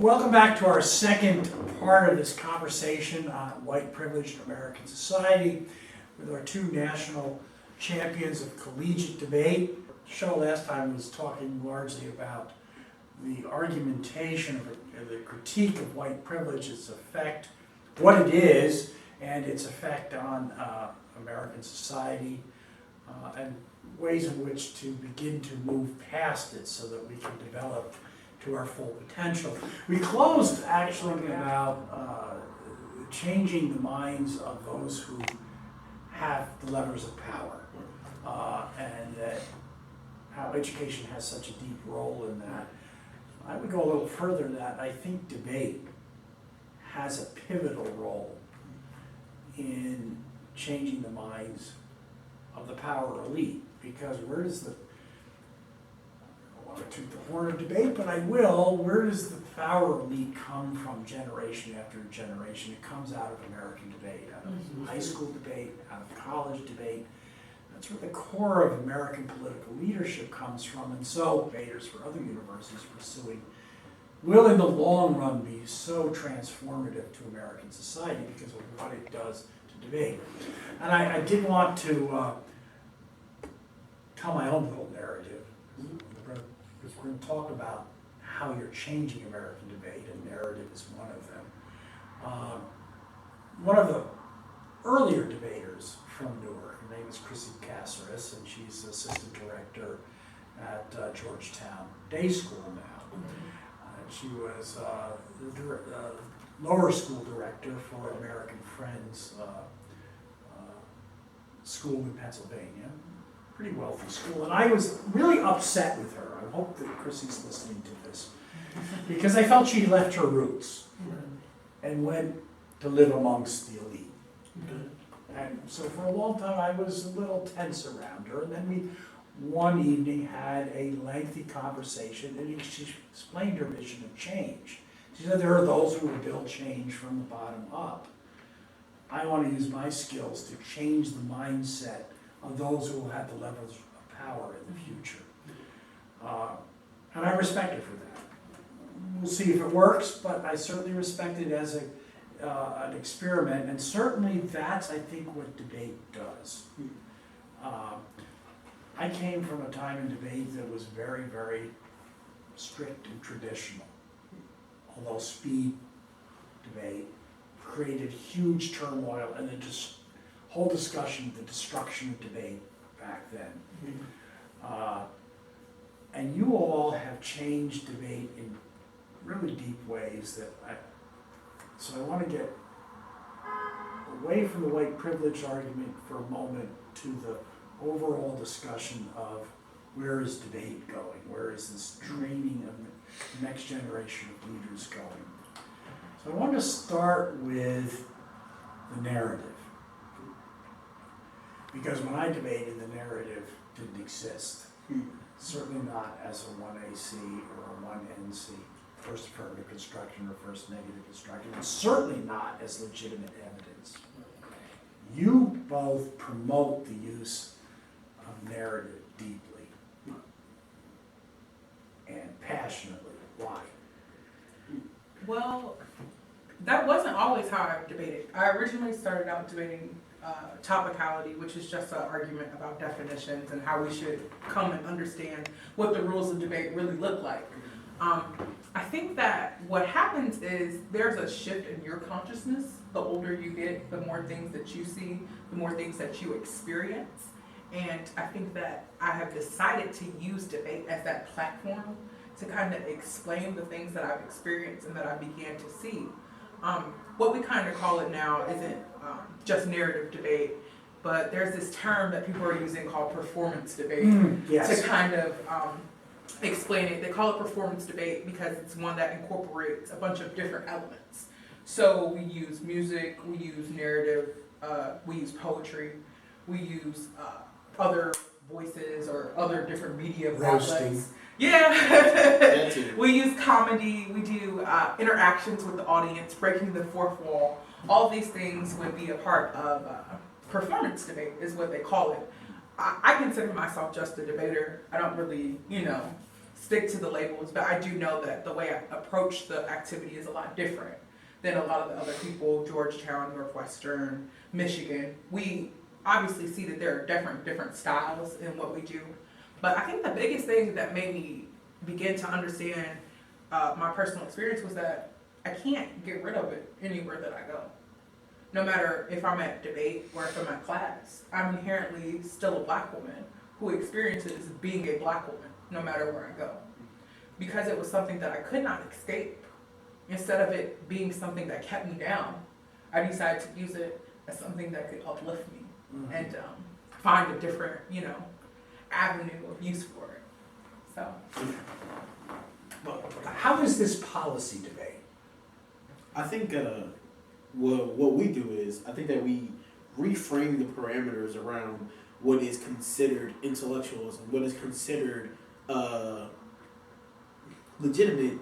Welcome back to our second part of this conversation on white privilege in American society with our two national champions of collegiate debate. The show last time was talking largely about the argumentation of the critique of white privilege, its effect, what it is, and its effect on American society, and ways in which to begin to move past it so that we can develop to our full potential. We closed actually about changing the minds of those who have the levers of power, and that how education has such a deep role in that. I would go a little further than that. I think debate has a pivotal role in changing the minds of the power elite, because where does the, I don't want to toot the horn of debate, but I will, where does the power elite come from generation after generation? It comes out of American debate, out of high school debate, out of college debate. That's where the core of American political leadership comes from, and so debaters for other universities pursuing will in the long run be so transformative to American society because of what it does to debate. And I did want to tell my own little narrative, because we're going to talk about how you're changing American debate, and narrative is one of them. One of the earlier debaters from Newark, her name is Chrissy Caceres, and she's assistant director at Georgetown Day School now. She was the lower school director for American Friends School in Pennsylvania. Pretty wealthy school. And I was really upset with her. I hope that Chrissy's listening to this. Because I felt she left her roots and went to live amongst the elite. And so for a long time I was a little tense around her. And then we one evening had a lengthy conversation, and she explained her vision of change. She said there are those who will build change from the bottom up. I want to use my skills to change the mindset of those who will have the levels of power in the future. And I respect her for that. We'll see if it works, but I certainly respect it as an experiment, and certainly that's, I think, what debate does. I came from a time in debate that was very, very strict and traditional, although speed debate created huge turmoil and the whole discussion of the destruction of debate back then. And you all have changed debate in really deep ways so I want to get away from the white privilege argument for a moment to the overall discussion of where is debate going? Where is this training of the next generation of leaders going? So I want to start with the narrative. Because when I debated, the narrative didn't exist. Certainly not as a 1AC or a 1NC, first affirmative construction or first negative construction, and certainly not as legitimate evidence. You both promote the use of narrative deeply and passionately. Why? Well, that wasn't always how I debated. I originally started out debating topicality, which is just an argument about definitions and how we should come and understand what the rules of debate really look like. I think that what happens is there's a shift in your consciousness. The older you get, the more things that you see, the more things that you experience. And I think that I have decided to use debate as that platform to kind of explain the things that I've experienced and that I began to see. What we kind of call it now isn't just narrative debate, but there's this term that people are using called performance debate Yes. to kind of explain it. They call it performance debate because it's one that incorporates a bunch of different elements. So we use music, we use narrative, we use poetry, we use other voices or other different media outlets. Yeah. We use comedy, we do interactions with the audience, breaking the fourth wall. All these things would be a part of performance debate is what they call it. I consider myself just a debater. I don't really, stick to the labels, but I do know that the way I approach the activity is a lot different than a lot of the other people, Georgetown, Northwestern, Michigan. We obviously see that there are different styles in what we do. But I think the biggest thing that made me begin to understand my personal experience was that I can't get rid of it anywhere that I go. No matter if I'm at debate or if I'm at class, I'm inherently still a black woman who experiences being a black woman no matter where I go. Because it was something that I could not escape. Instead of it being something that kept me down, I decided to use it as something that could uplift me and find a different, avenue of use for it. So. But how is this policy debate? I think what we do is, I think that we reframe the parameters around what is considered intellectualism, what is considered legitimate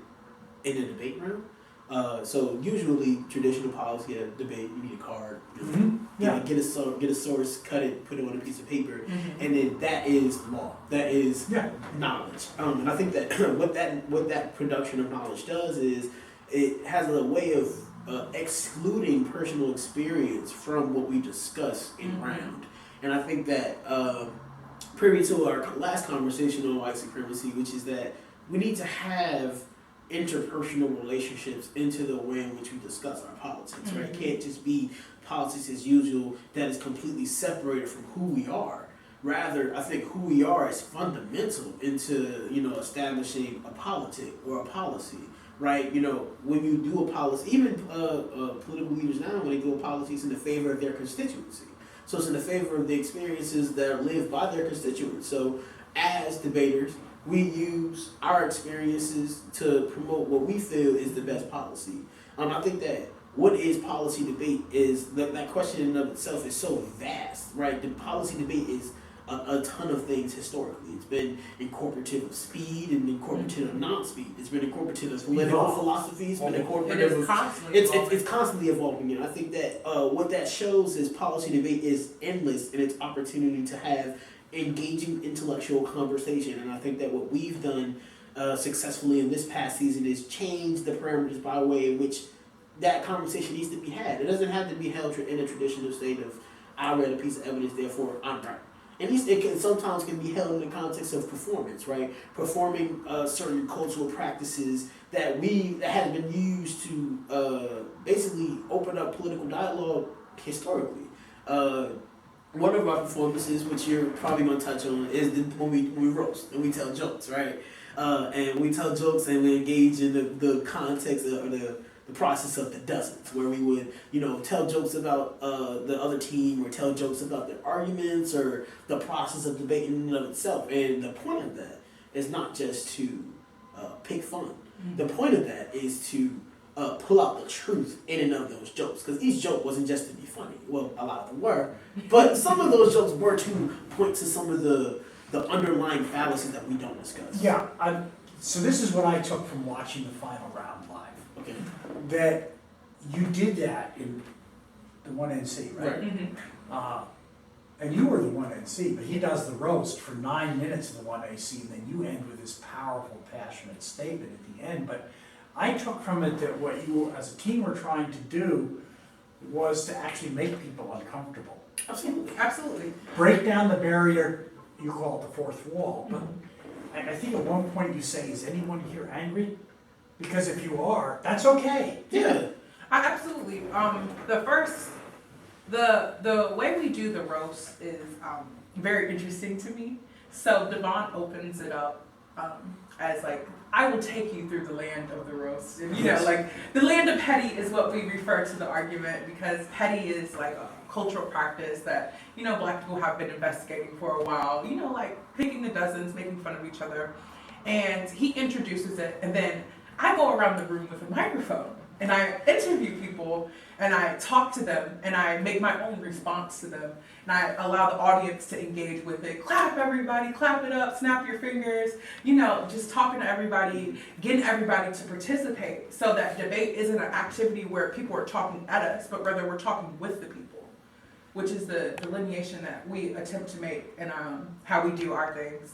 in a debate room. So usually traditional policy at a debate, you need a card, get a source, cut it, put it on a piece of paper, and then that is law. That is knowledge. And I think that what that production of knowledge does is it has a way of excluding personal experience from what we discuss in round. And I think that privy to our last conversation on white supremacy, which is that we need to have interpersonal relationships into the way in which we discuss our politics, right? It can't just be politics as usual that is completely separated from who we are. Rather, I think who we are is fundamental into, establishing a politic or a policy, right? When you do a policy, even political leaders now, when they do a policy, it's in the favor of their constituency. So it's in the favor of the experiences that are lived by their constituents. So as debaters, we use our experiences to promote what we feel is the best policy. I think that what is policy debate is that question in and of itself is so vast, right? The policy debate is a ton of things historically. It's been incorporative of speed and incorporative of non-speed. It's been incorporative of political philosophy. It's been incorporative of... It's constantly evolving. And I think that what that shows is policy debate is endless in its opportunity to have engaging intellectual conversation. And I think that what we've done successfully in this past season is change the parameters by way in which that conversation needs to be had. It doesn't have to be held in a traditional state of, I read a piece of evidence, therefore I'm right. At least it sometimes can be held in the context of performance, right? Performing certain cultural practices that have been used to basically open up political dialogue historically. One of our performances, which you're probably going to touch on, is when we roast and we tell jokes, right? And we tell jokes and we engage in the context of the process of the dozens, where we would, tell jokes about the other team or tell jokes about their arguments or the process of debate in and of itself. And the point of that is not just to pick fun. The point of that is to pull out the truth in and of those jokes, because each joke wasn't just to be funny. Well, a lot of them were, but some of those jokes were to point to some of the underlying fallacies that we don't discuss. Yeah, so this is what I took from watching the final round live. Okay. That you did that in the 1NC, right? Right. And you were the 1NC, but he does the roast for 9 minutes of the 1AC, and then you end with this powerful, passionate statement at the end. But I took from it that what you, as a team, were trying to do was to actually make people uncomfortable. Absolutely. Absolutely. Break down the barrier, you call it the fourth wall, but I think at one point you say, is anyone here angry? Because if you are, that's okay. Yeah. Absolutely. The way we do the roast is very interesting to me. So Devane opens it up as like, I will take you through the land of the roast. And, the land of petty is what we refer to the argument, because petty is like a cultural practice that, Black people have been investigating for a while, like picking the dozens, making fun of each other. And he introduces it, and then I go around the room with a microphone and I interview people and I talk to them and I make my own response to them, and I allow the audience to engage with it. Clap, everybody, clap it up, snap your fingers, just talking to everybody, getting everybody to participate, so that debate isn't an activity where people are talking at us, but rather we're talking with the people, which is the delineation that we attempt to make in how we do our things.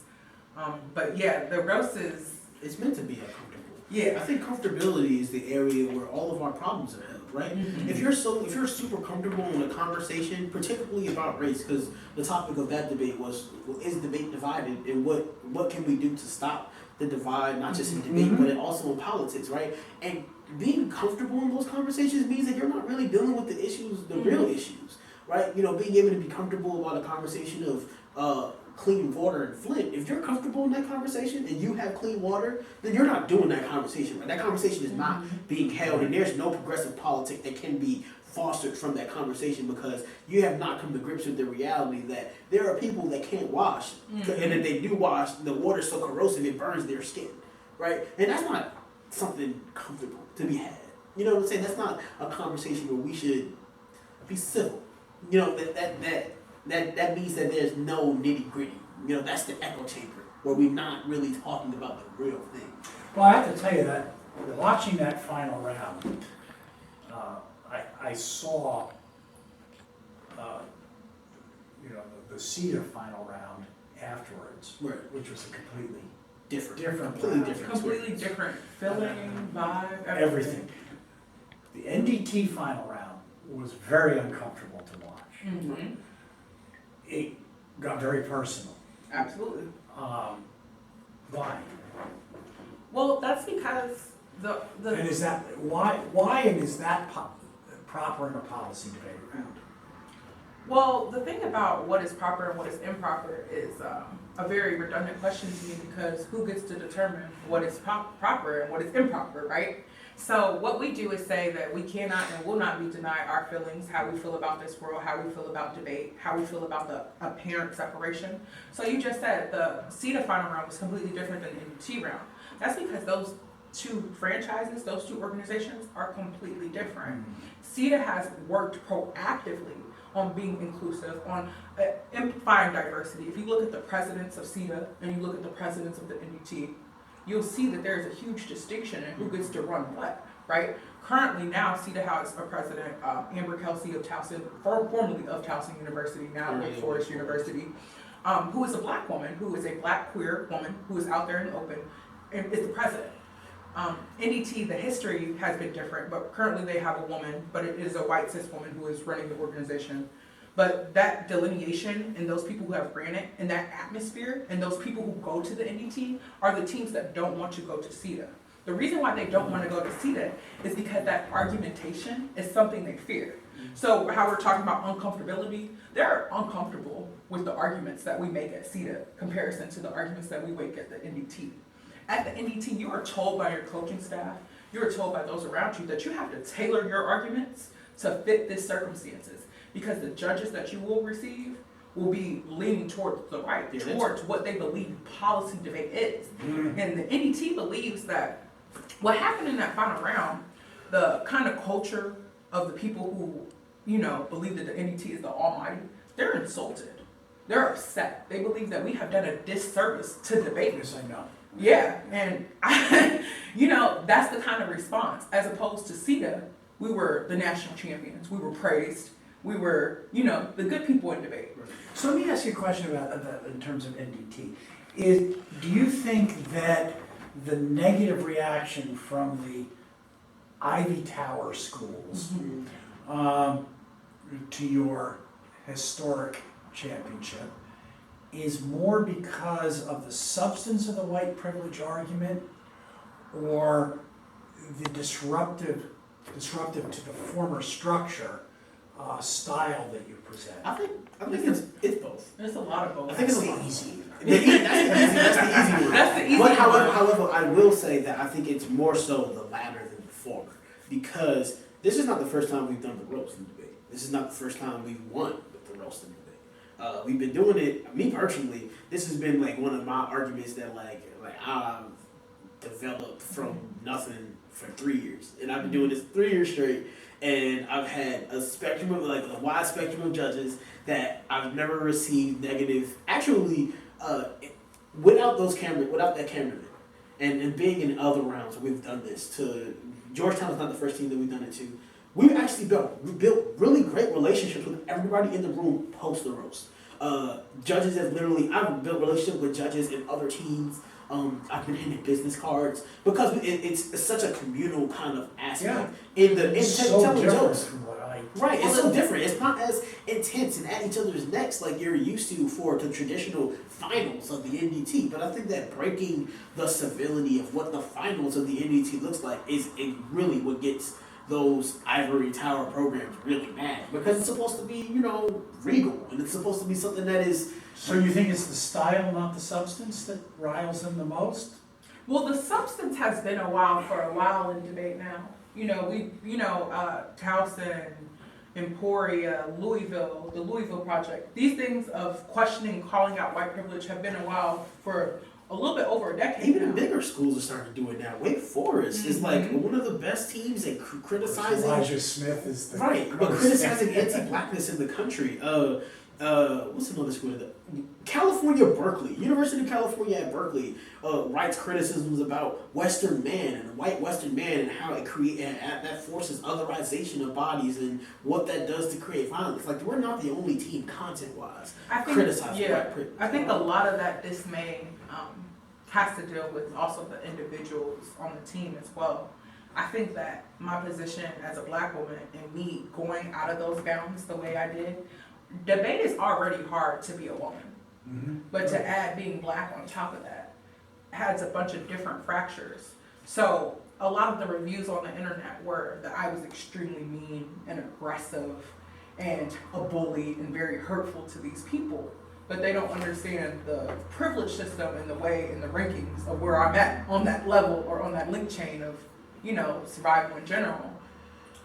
But yeah, the roast is, It's meant to be uncomfortable. yeah. I think comfortability is the area where all of our problems are held, right? Mhm. If you're super comfortable in a conversation, particularly about race, because the topic of that debate was, is debate divided, and what can we do to stop the divide, not just in debate, but also in politics, right? And being comfortable in those conversations means that you're not really dealing with the issues, the real issues, right? You know, being able to be comfortable about a conversation of clean water in Flint. If you're comfortable in that conversation and you have clean water, then you're not doing that conversation, right? That conversation is not being held, and there's no progressive politic that can be fostered from that conversation because you have not come to grips with the reality that there are people that can't wash, and if they do wash, the water's so corrosive it burns their skin, right? And that's not something comfortable to be had. You know what I'm saying? That's not a conversation where we should be civil. You know, that means that there's no nitty gritty. You know, that's the echo chamber where we're not really talking about the real thing. Well, I have to tell you that watching that final round, I saw, you know, the CETA final round afterwards, Right. which was a completely Completely round. different. Completely different feeling, vibe, Everything. The NDT final round was very uncomfortable to watch. Mm-hmm. It got very personal. Absolutely. Why? Well, that's because the And is that, why and is that proper in a policy debate round? Well, the thing about what is proper and what is improper is a very redundant question to me because who gets to determine what is proper and what is improper, right? So what we do is say that we cannot and will not be denied our feelings, how we feel about this world, how we feel about debate, how we feel about the apparent separation. So you just said the CETA final round was completely different than the NDT round. That's because those two franchises, those two organizations are completely different. CETA has worked proactively on being inclusive, on amplifying diversity. If you look at the presidents of CETA and you look at the presidents of the NDT, you'll see that there's a huge distinction in who gets to run what, right? Currently now, CETA has a president, Amber Kelsey of Towson, formerly of Towson University, now Wake Forest University, who is a black woman, who is a black queer woman, who is out there in the open, and is the president. NDT, the history has been different, but currently they have a woman, but it is a white cis woman who is running the organization. But that delineation and those people who have ran it and that atmosphere and those people who go to the NDT are the teams that don't want to go to CETA. The reason why they don't want to go to CETA is because that argumentation is something they fear. So how we're talking about uncomfortability, they're uncomfortable with the arguments that we make at CETA comparison to the arguments that we make at the NDT. At the NDT, you are told by your coaching staff, you are told by those around you that you have to tailor your arguments to fit these circumstances because the judges that you will receive will be leaning towards the right, towards what they believe policy debate is. And the NDT believes that what happened in that final round, the kind of culture of the people who, you know, believe that the NDT is the almighty, they're insulted. They're upset. They believe that we have done a disservice to debate. Yes, I know. Yeah, and you know, that's the kind of response. As opposed to CETA, we were the national champions. We were praised. We were, you know, the good people in debate. So let me ask you a question about in terms of NDT. Do you think that the negative reaction from the Ivy Tower schools to your historic championship is more because of the substance of the white privilege argument or the disruptive to the former structure style that you present? I think it's both. There's a lot of both. I think That's it's the easy. That's the easy one. That's the easy But one. however, I will say that I think it's more so the latter than the former because this is not the first time we've done the roast in debate. This is not the first time we've won with the roast in debate. We've been doing it. Me personally, this has been like one of my arguments that like I've developed from nothing for 3 years, and I've been doing this 3 years straight. And I've had a spectrum of a wide spectrum of judges that I've never received negative. Actually, without that cameraman, and being in other rounds, we've done this to Georgetown is not the first team that we've done it to. We've actually built really great relationships with everybody in the room post the roast. Judges have literally, I've built relationships with judges and other teams. I've been handing business cards because it's such a communal kind of aspect. It's so telling different jokes. from what I... Right, it's so different. It's not as intense and at each other's necks like you're used to for the traditional finals of the NDT. But I think that breaking the civility of what the finals of the NDT looks like is really what gets those ivory tower programs really mad, because it's supposed to be, regal, and it's supposed to be something that is... So you think it's the style, not the substance, that riles them the most? Well, the substance has been a while in debate now. Towson, Emporia, Louisville, the Louisville Project. These things of questioning, calling out white privilege have been a while for a little bit over a decade Even now. bigger schools are starting to do it now. Wake Forest is like one of the best teams at criticizing... Elijah Smith is the... Right, but criticizing anti-blackness in the country. What's another school? California, Berkeley. University of California at Berkeley writes criticisms about Western man and white Western man and how it that forces otherization of bodies and what that does to create violence. Like, we're not the only team content-wise criticizing white privilege. I think a lot of that dismay has to deal with also the individuals on the team as well. I think that my position as a black woman and me going out of those bounds the way I did, debate is already hard to be a woman. Mm-hmm. But to add being black on top of that adds a bunch of different fractures. So a lot of the reviews on the internet were that I was extremely mean and aggressive and a bully and very hurtful to these people. But they don't understand the privilege system and the way in the rankings of where I'm at on that level or on that link chain of, survival in general.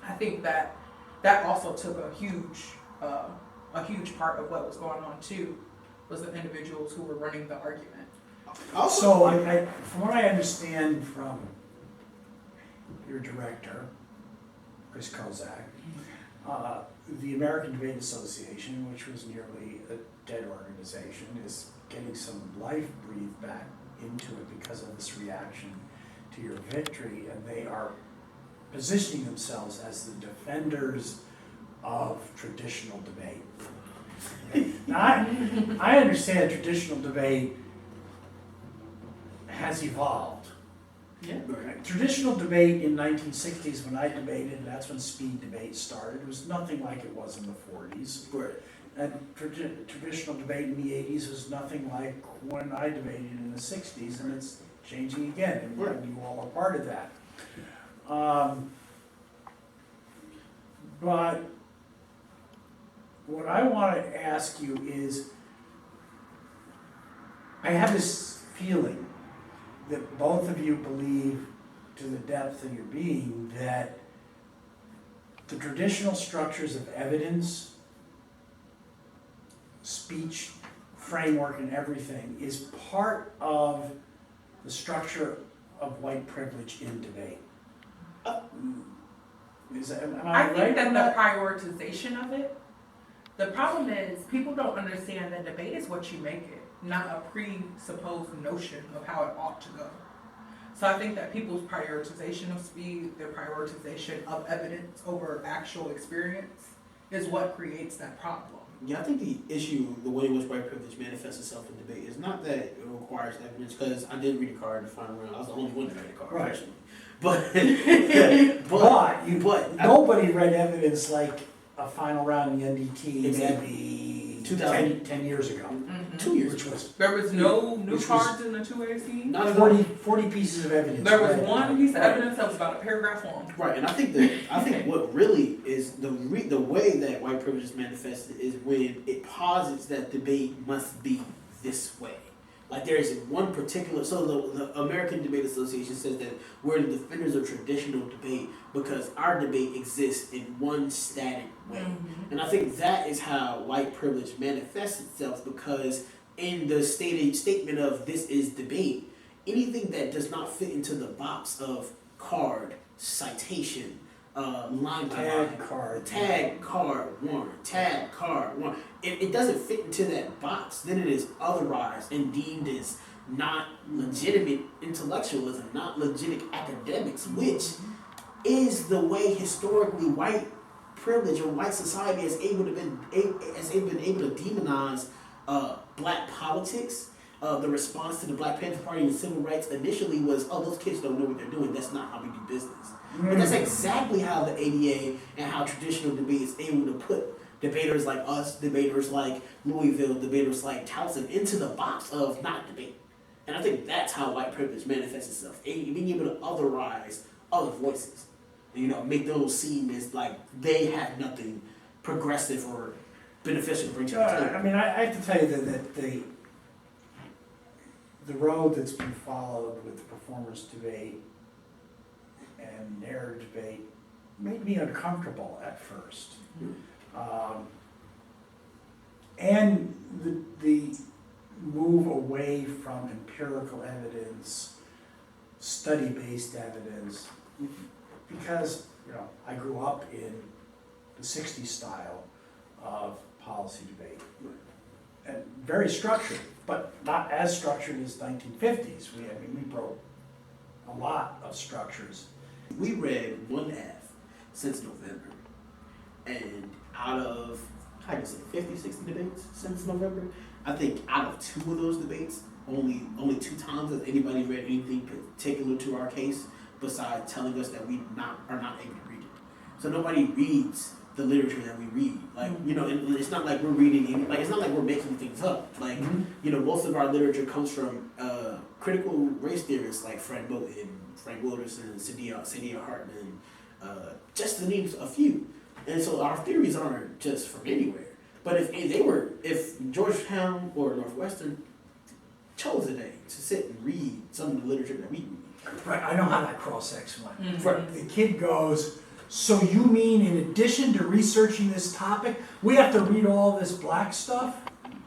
I think that also took a huge part of what was going on too, was the individuals who were running the argument. So, from what I understand from your director, Chris Kozak, the American Debate Association, which was nearly a dead organization, is getting some life breathed back into it because of this reaction to your victory, and they are positioning themselves as the defenders of traditional debate. Now, I understand traditional debate has evolved. Yeah. Traditional debate in 1960s when I debated, and that's when speed debate started, it was nothing like it was in the 40s. Right. And traditional debate in the 80s was nothing like when I debated in the 60s, and it's changing again, and you all are part of that. But what I want to ask you is, I have this feeling that both of you believe to the depth of your being that the traditional structures of evidence, speech, framework, and everything is part of the structure of white privilege in debate. Am I think right that on the that? prioritization of it, the problem is people don't understand that debate is what you make it, not a presupposed notion of how it ought to go. So I think that people's prioritization of speed, their prioritization of evidence over actual experience is what creates that problem. Yeah, I think the issue, the way in which white privilege manifests itself in debate, is not that it requires evidence, because I did read a card in the final round. I was the only one that read a card, Right. actually. But Nobody read evidence like a final round in the NDT Exactly. maybe 2000. 10 years ago. 2 years Which ago. was There was no new Which was- cards in the 2AC. Not at 40 pieces of evidence. There was read. one piece of evidence that was about a paragraph long. Right, and I think what really is the way that white privilege is manifested is when it posits that debate must be this way. Like, there is one particular, so the American Debate Association says that we're the defenders of traditional debate because our debate exists in one static way. Mm-hmm. And I think that is how white privilege manifests itself, because in the statement of this is debate, anything that does not fit into the box of card, citation, line by line, tag, card, warrant, tag, card, warrant. If it doesn't fit into that box, then it is otherized and deemed as not legitimate intellectualism, not legitimate academics, which is the way historically white privilege or white society has been able to demonize black politics, the response to the Black Panther Party and civil rights initially was, oh, those kids don't know what they're doing. That's not how we do business. But that's exactly how the ADA and how traditional debate is able to put debaters like us, debaters like Louisville, debaters like Towson into the box of not debate. And I think that's how white privilege manifests itself. Being able to otherize other voices. And, make those seem as like they have nothing progressive or beneficial to bring to the table. I mean, I have to tell you that the road that's been followed with the performance debate and narrative debate made me uncomfortable at first. And the move away from empirical evidence, study-based evidence, because, I grew up in the 60s style of policy debate. And very structured, but not as structured as 1950s. We broke a lot of structures. We read one F since November, and out of, 50, 60 debates since November, I think out of 2 of those debates, only 2 times has anybody read anything particular to our case besides telling us that we are not able to read it. So nobody reads the literature that we read. And it's not like we're reading it's not like we're making things up. Most of our literature comes from critical race theorists like Frank Wilderson, Sadia Hartman, just to name a few. And so our theories aren't just from anywhere. But if Georgetown or Northwestern chose a day to sit and read some of the literature that we read. Right, I know how that cross-sex went. Mm-hmm. Right. The kid goes, so you mean in addition to researching this topic, we have to read all this black stuff?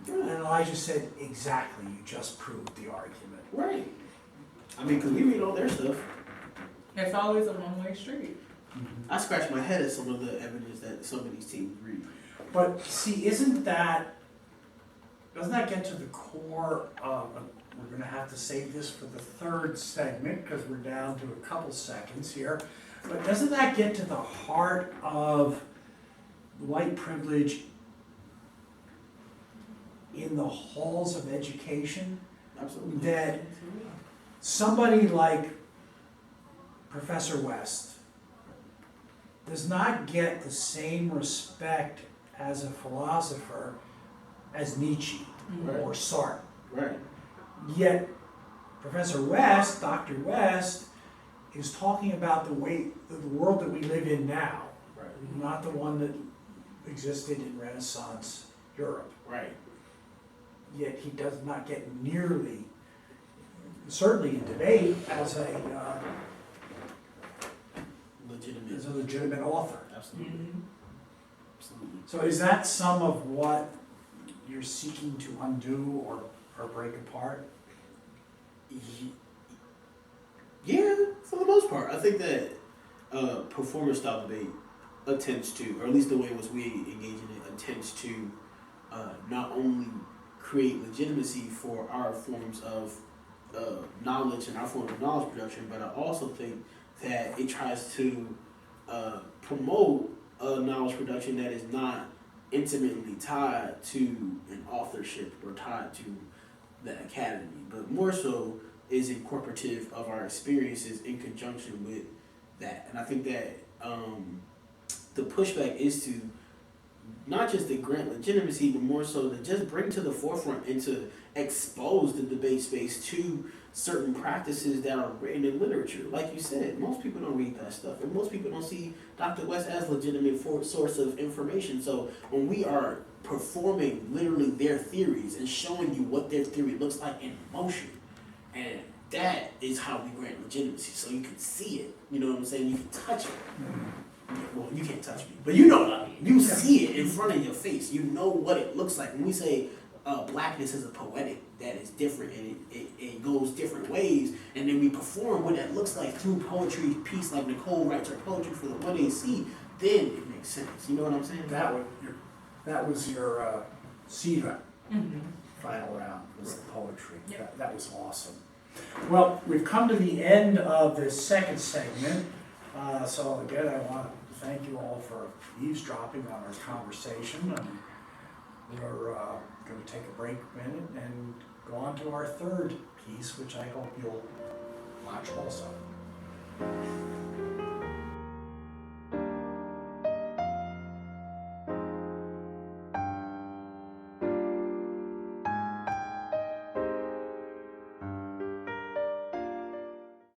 And Elijah said, exactly, you just proved the argument. Right. Because we read all their stuff. It's always a one-way street. I scratch my head at some of the evidence that some of these teams read. But see, doesn't that get to the core of, we're gonna have to save this for the 3rd segment because we're down to a couple seconds here, but doesn't that get to the heart of white privilege in the halls of education? Absolutely. That somebody like Professor West does not get the same respect as a philosopher as Nietzsche or Sartre. Right. Yet Professor West, Dr. West, is talking about the world that we live in now, not the one that existed in Renaissance Europe. Right. Yet he does not get nearly, certainly in debate, as a legitimate author. Absolutely. Mm-hmm. Absolutely. So is that some of what you're seeking to undo or break apart? Yeah, for the most part. I think that performance style debate attempts to, or at least the way in which we engage in it, attempts to not only create legitimacy for our forms of knowledge and our form of knowledge production, but I also think that it tries to promote a knowledge production that is not intimately tied to an authorship or tied to the academy, but more so is incorporative of our experiences in conjunction with that. And I think that the pushback is to not just to grant legitimacy, but more so to just bring to the forefront and to expose the debate space to certain practices that are written in literature. Like you said, most people don't read that stuff, and most people don't see Dr. West as a legitimate source of information. So when we are performing literally their theories and showing you what their theory looks like in motion, and that is how we grant legitimacy. So you can see it, you know what I'm saying? You can touch it. Well, you can't touch me, but you know what I mean. You see it in front of your face. You know what it looks like. When we say blackness is a poetic that is different and it goes different ways, and then we perform what that looks like through poetry piece like Nicole writes her poetry for the 1AC, then it makes sense. You know what I'm saying? That was your CETA final round, was the poetry. Yep. That was awesome. Well, we've come to the end of this second segment. So again, I want to thank you all for eavesdropping on our conversation. we're going to take a break a minute and go on to our third piece, which I hope you'll watch also.